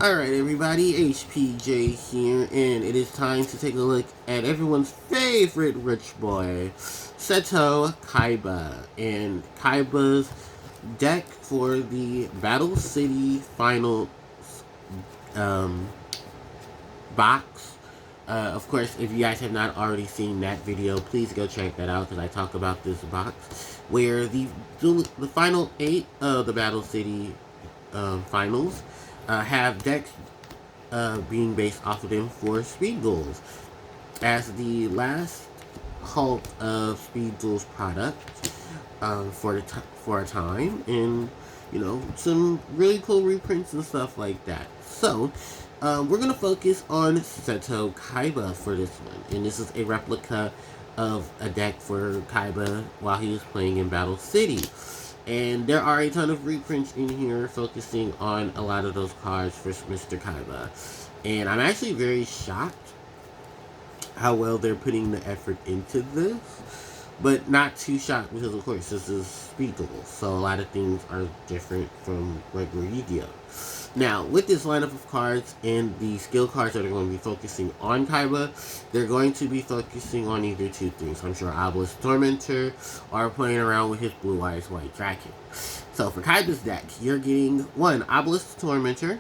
Alright everybody, HPJ here, and it is time to take a look at everyone's favorite rich boy, Seto Kaiba, and Kaiba's deck for the Battle City Finals um, box. Of course, if you guys have not already seen that video, please go check that out because I talk about this box where the final 8 of the Battle City finals have decks being based off of them for Speed Duels. As the last halt of Speed Duels product for a time, and some really cool reprints and stuff like that. So we're gonna focus on Seto Kaiba for this one, and this is a replica of a deck for Kaiba while he was playing in Battle City. And there are a ton of reprints in here focusing on a lot of those cards for Mr. Kaiba. And I'm actually very shocked how well they're putting the effort into this. But not too shocked because, of course, this is Speed Duel. So a lot of things are different from regular Yu-Gi-Oh! Now, with this lineup of cards and the skill cards that are going to be focusing on Kaiba, they're going to be focusing on either two things. I'm sure Obelisk Tormentor or playing around with his Blue Eyes White Dragon. So for Kaiba's deck, you're getting 1 Obelisk Tormentor,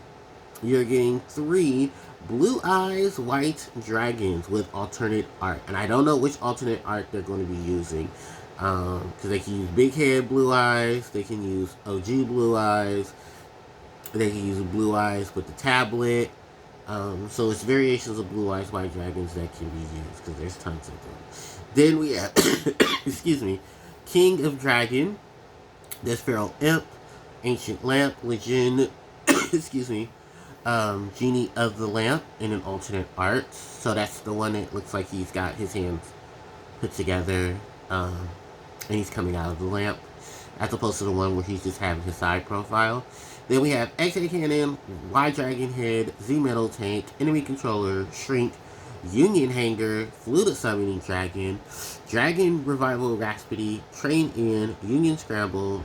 you're getting 3 Blue Eyes White Dragons with alternate art. And I don't know which alternate art they're going to be using. Because they can use Big Head Blue Eyes, they can use OG Blue Eyes, they can use Blue Eyes with the tablet. So it's variations of Blue Eyes White Dragons that can be used because there's tons of them. Then we have, excuse me, King of Dragon, Death Feral Imp, Ancient Lamp, Legend, excuse me, Genie of the Lamp in an alternate art. So that's the one that looks like he's got his hands put together and he's coming out of the lamp, as opposed to the one where he's just having his side profile. Then we have X-Ray Cannon, Y Dragon Head, Z Metal Tank, Enemy Controller, Shrink, Union Hanger, Fluted Summoning Dragon, Dragon Revival Raspity, Train In, Union Scramble,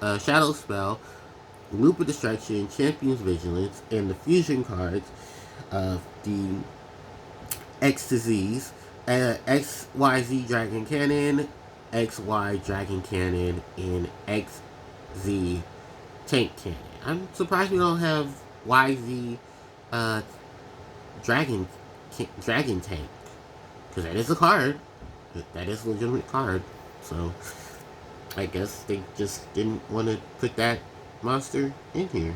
Shadow Spell, Loop of Destruction, Champion's Vigilance, and the fusion cards of the X to Z's, XYZ Dragon Cannon, XY Dragon Cannon, and XZ Tank Cannon. I'm surprised we don't have YZ Dragon Tank, because that is a card. That is a legitimate card. So I guess they just didn't want to put that monster in here.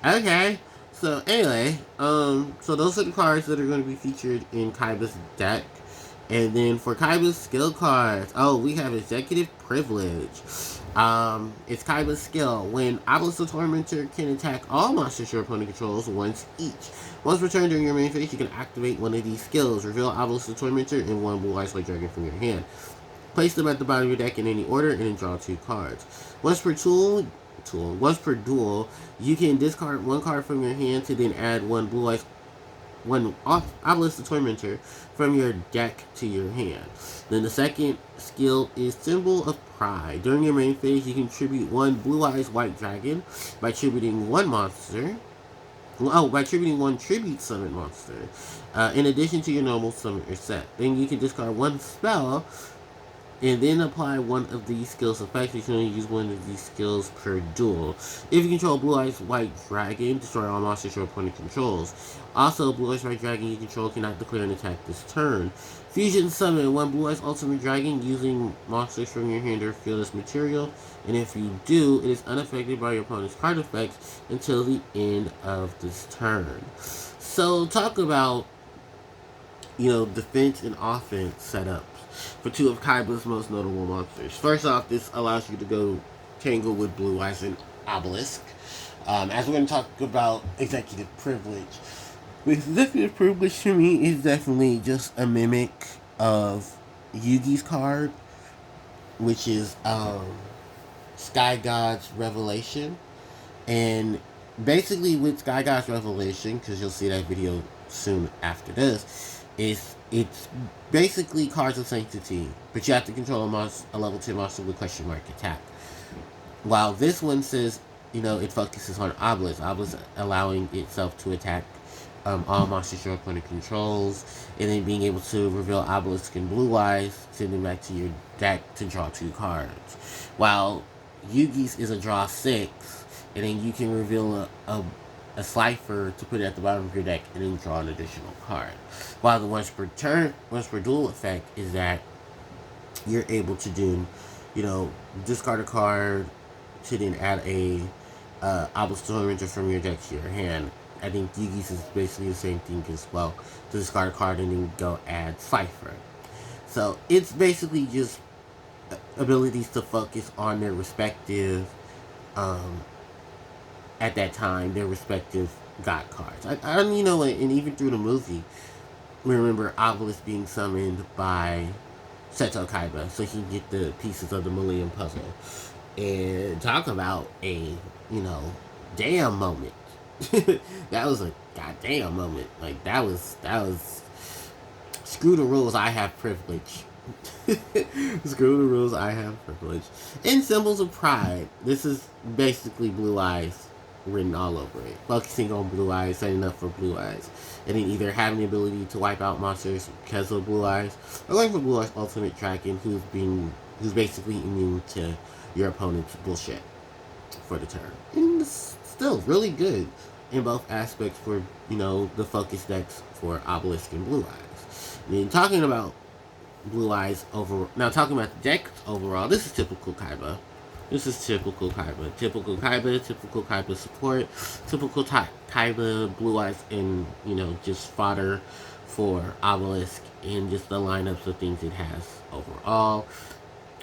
Okay. So anyway, so those are the cards that are going to be featured in Kaiba's deck. And then for Kaiba's skill cards, we have Executive Privilege. It's Kaiba's skill. When Obelisk the Tormentor can attack all monsters your opponent controls once each. Once returned during your main phase, you can activate one of these skills. Reveal Obelisk the Tormentor and 1 Blue Eyes White Dragon from your hand. Place them at the bottom of your deck in any order and then draw 2 cards. Once per duel, you can discard 1 card from your hand to then add 1 Blue Eyes Obelisk the Tormentor from your deck to your hand. Then the second skill is Symbol of Pride. During your main phase, you can tribute 1 Blue Eyes White Dragon by tributing 1 monster. By tributing 1 tribute summon monster, in addition to your normal summon or set. Then you can discard 1 spell and then apply one of these skills effects. You can only use one of these skills per duel. If you control Blue Eyes White Dragon, destroy all monsters your opponent controls. Also, Blue Eyes White Dragon you control cannot declare an attack this turn. Fusion Summon 1 Blue Eyes Ultimate Dragon using monsters from your hand or field as material, and if you do, it is unaffected by your opponent's card effects until the end of this turn. So talk about, defense and offense setup for 2 of Kaiba's most notable monsters. First off, this allows you to go tangle with Blue Eyes and Obelisk. As we're going to talk about Executive Privilege. Executive Privilege to me is definitely just a mimic of Yugi's card, which is Sky God's Revelation. And basically with Sky God's Revelation, because you'll see that video soon after this, it's basically Cards of Sanctity, but you have to control a level 10 monster with question mark attack. While this one says it focuses on Obelisk. Obelisk allowing itself to attack all monsters your opponent controls, and then being able to reveal Obelisk and Blue Eyes, sending back to your deck to draw 2 cards. While Yugi's is a draw 6, and then you can reveal a Slifer to put it at the bottom of your deck and then draw an additional card. While the once per duel effect is that you're able to do, discard a card to then add a Obelisk Tormentor from your deck to your hand. I think Yugi's is basically the same thing as well. To discard a card and then go add Cypher. So it's basically just abilities to focus on their respective, at that time, their respective god cards. And even through the movie, we remember Obelisk being summoned by Seto Kaiba so he can get the pieces of the Millennium Puzzle. And talk about a, damn moment. That was a goddamn moment. Like, that was screw the rules, I have privilege. Screw the rules, I have privilege. And Symbols of Pride. This is basically Blue Eyes written all over it. Focusing on Blue Eyes, setting up for Blue Eyes. And then either having the ability to wipe out monsters because of Blue Eyes, or going for Blue Eyes Ultimate Dragon, who's basically immune to your opponent's bullshit for the turn. And it's still really good in both aspects for, the focus decks for Obelisk and Blue Eyes. I mean, talking about Blue Eyes now talking about the decks overall, this is typical Kaiba. Typical Kaiba support, typical Kaiba Blue Eyes, and, just fodder for Obelisk, and just the lineups of things it has overall.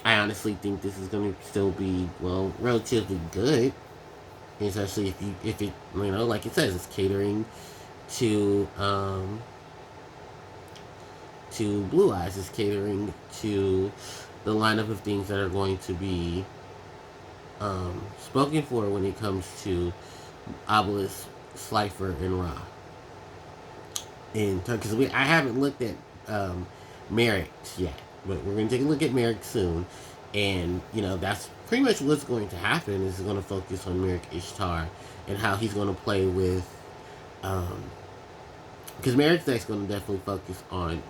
I honestly think this is going to still be, relatively good, especially if it, like it says, it's catering to Blue Eyes, it's catering to the lineup of things that are going to be spoken for when it comes to Obelisk, Slifer, and Ra. And because I haven't looked at Merrick yet, but we're going to take a look at Merrick soon. And, that's pretty much what's going to happen, is going to focus on Merrick Ishtar and how he's going to play with, because Merrick's deck's going to definitely focus on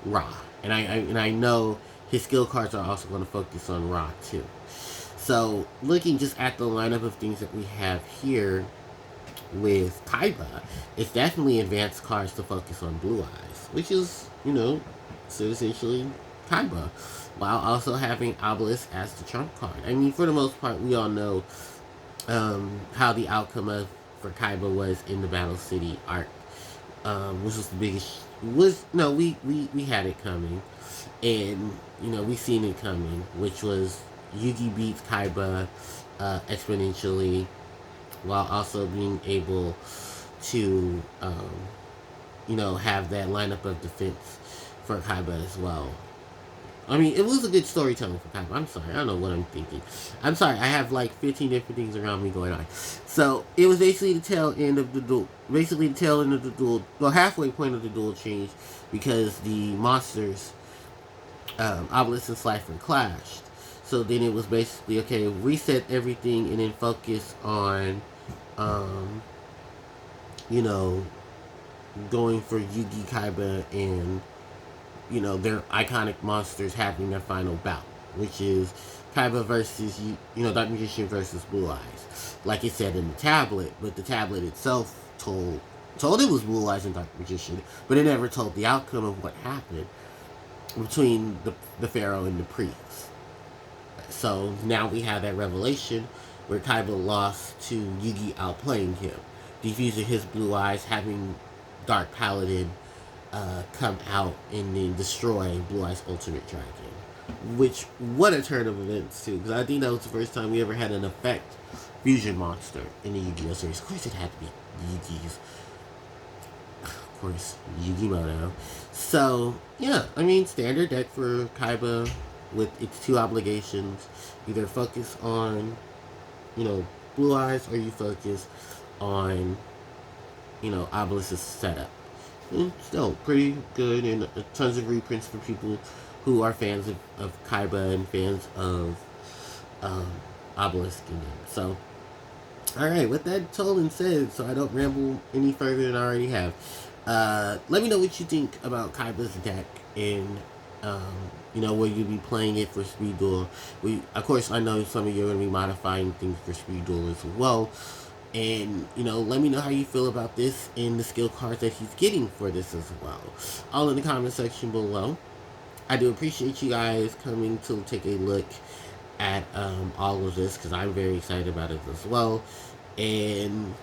Ra. And I know his skill cards are also going to focus on Ra too. So, looking just at the lineup of things that we have here with Kaiba, it's definitely advanced cards to focus on Blue Eyes, which is, so essentially Kaiba, while also having Obelisk as the trump card. I mean, for the most part, we all know how the outcome for Kaiba was in the Battle City arc, which was the biggest. We had it coming, and we seen it coming, which was Yugi beats Kaiba exponentially, while also being able to have that lineup of defense for Kaiba as well. I mean, it was a good storytelling for Kaiba. I'm sorry, I don't know what I'm thinking. I'm sorry, I have like 15 different things around me going on. So, it was basically the tail end of the duel. Well, halfway point of the duel changed because the monsters, Obelisk and Slifer, clashed. So then it was basically, okay, reset everything and then focus on, going for Yugi, Kaiba, and their iconic monsters having their final bout, which is Kaiba versus, Dark Magician versus Blue Eyes. Like it said in the tablet, but the tablet itself told it was Blue Eyes and Dark Magician, but it never told the outcome of what happened between the Pharaoh and the priest. So now we have that revelation where Kaiba lost to Yugi outplaying him, defusing his Blue Eyes, having Dark Paladin come out and then destroy Blue Eyes Ultimate Dragon. Which, what a turn of events too, because I think that was the first time we ever had an effect fusion monster in the Yu-Gi-Oh series. Of course it had to be Yugi's. Of course, Yugi Moto. So, yeah, I mean, standard deck for Kaiba with its 2 obligations. Either focus on, Blue Eyes, or you focus on, Obelisk's setup. And still pretty good, and tons of reprints for people who are fans of Kaiba and fans of Obelisk. So, Alright, with that told and said, so I don't ramble any further than I already have, let me know what you think about Kaiba's deck, and, will you be playing it for Speed Duel? Of course, I know some of you are going to be modifying things for Speed Duel as well, and, let me know how you feel about this and the skill cards that he's getting for this as well. All in the comment section below. I do appreciate you guys coming to take a look at all of this, because I'm very excited about it as well. And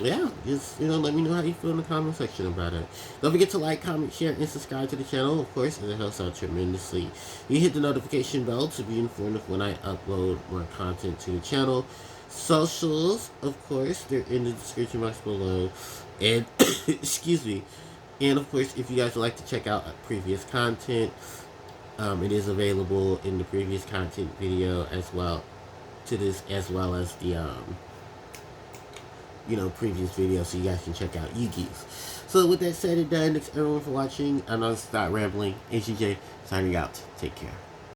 yeah, just let me know how you feel in the comment section about it. Don't forget to like, comment, share, and subscribe to the channel, of course, and it helps out tremendously. You hit the notification bell to be informed of when I upload more content to the channel. Socials, of course, they're in the description box below. And excuse me. And of course, if you guys would like to check out previous content, it is available in the previous content video as well to this, as well as the previous video, so you guys can check out Yugi's. So with that said and done, thanks everyone for watching. I'm gonna stop rambling. HJ signing out. Take care.